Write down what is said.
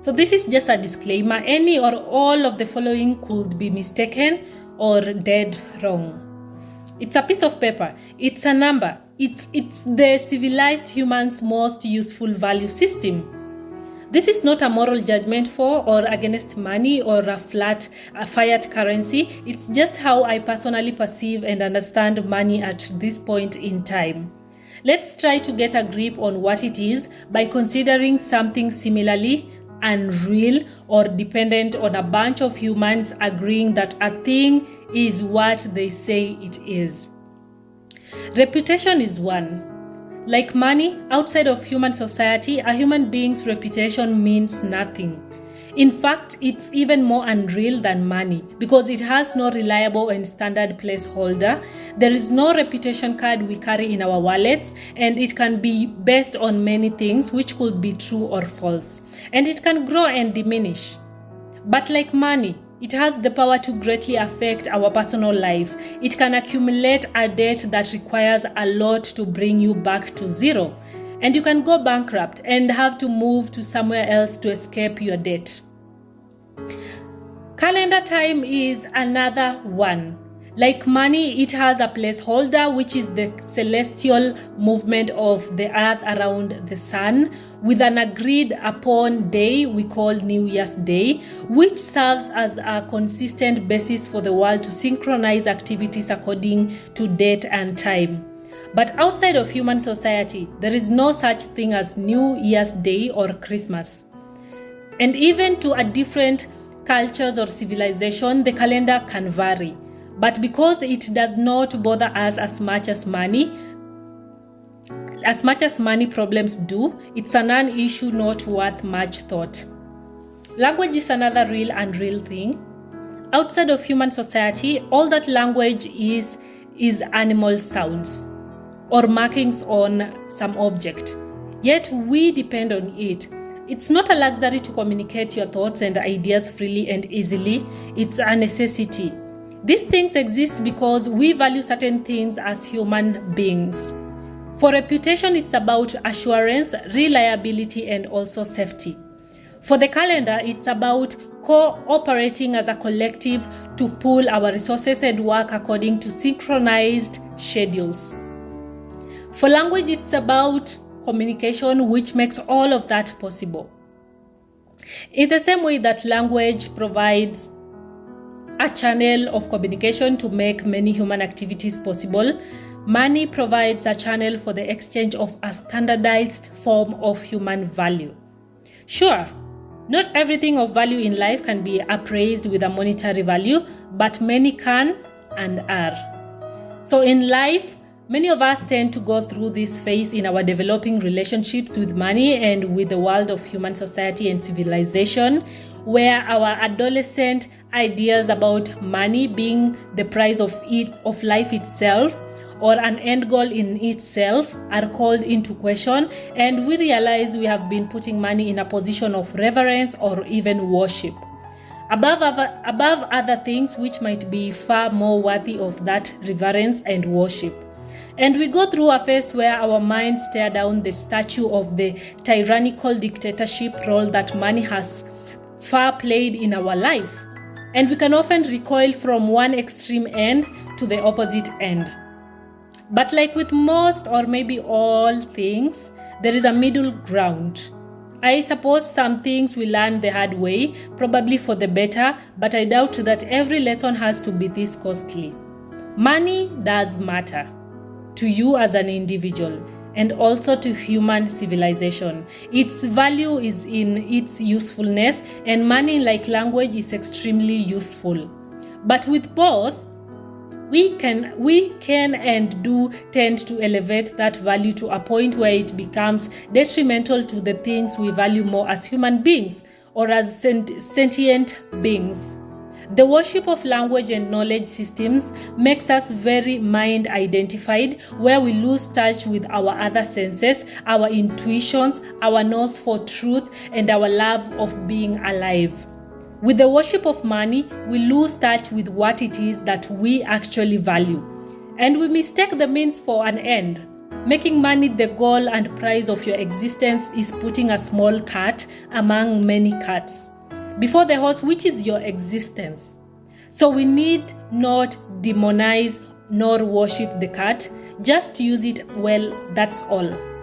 So this is just a disclaimer. Any or all of the following could be mistaken or dead wrong. It's a piece of paper. It's a number. It's the civilized human's most useful value system. This is not a moral judgment for or against money or a fiat currency. It's just how I personally perceive and understand money at this point in time. Let's try to get a grip on what it is by considering something similarly unreal or dependent on a bunch of humans agreeing that a thing is what they say it is. Reputation is one. Like money, outside of human society, a human being's reputation means nothing. In fact, it's even more unreal than money because it has no reliable and standard placeholder. There is no reputation card we carry in our wallets, and it can be based on many things which could be true or false. And it can grow and diminish. But like money, it has the power to greatly affect our personal life. It can accumulate a debt that requires a lot to bring you back to zero. And you can go bankrupt and have to move to somewhere else to escape your debt. Calendar time is another one. Like money, it has a placeholder, which is the celestial movement of the earth around the sun, with an agreed upon day we call New Year's Day, which serves as a consistent basis for the world to synchronize activities according to date and time. But outside of human society, there is no such thing as New Year's Day or Christmas. And even to a different cultures or civilization, the calendar can vary. But because it does not bother us as much as money problems do, it's a non-issue not worth much thought. Language is another real and unreal thing. Outside of human society, all that language is animal sounds or markings on some object. Yet we depend on it. It's not a luxury to communicate your thoughts and ideas freely and easily. It's a necessity. These things exist because we value certain things as human beings. For reputation, it's about assurance, reliability, and also safety. For the calendar, it's about cooperating as a collective to pool our resources and work according to synchronized schedules. For language, it's about communication, which makes all of that possible. In the same way that language provides a channel of communication to make many human activities possible, money provides a channel for the exchange of a standardized form of human value. Sure, not everything of value in life can be appraised with a monetary value, but many can and are. So in life, many of us tend to go through this phase in our developing relationships with money and with the world of human society and civilization, where our adolescent ideas about money being the price of life itself or an end goal in itself are called into question, and we realize we have been putting money in a position of reverence or even worship above other things which might be far more worthy of that reverence and worship. And we go through a phase where our minds tear down the statue of the tyrannical dictatorship role that money has far played in our life. And we can often recoil from one extreme end to the opposite end. But like with most or maybe all things, there is a middle ground. I suppose some things we learn the hard way, probably for the better, but I doubt that every lesson has to be this costly. Money does matter to you as an individual and also to human civilization. Its value is in its usefulness, and money, like language, is extremely useful. But with both, we can and do tend to elevate that value to a point where it becomes detrimental to the things we value more as human beings or as sentient beings. The worship of language and knowledge systems makes us very mind-identified, where we lose touch with our other senses, our intuitions, our nose for truth, and our love of being alive. With the worship of money, we lose touch with what it is that we actually value, and we mistake the means for an end. Making money the goal and prize of your existence is putting a small cat among many cats before the horse, which is your existence. So we need not demonize nor worship the cat, just use it well, that's all.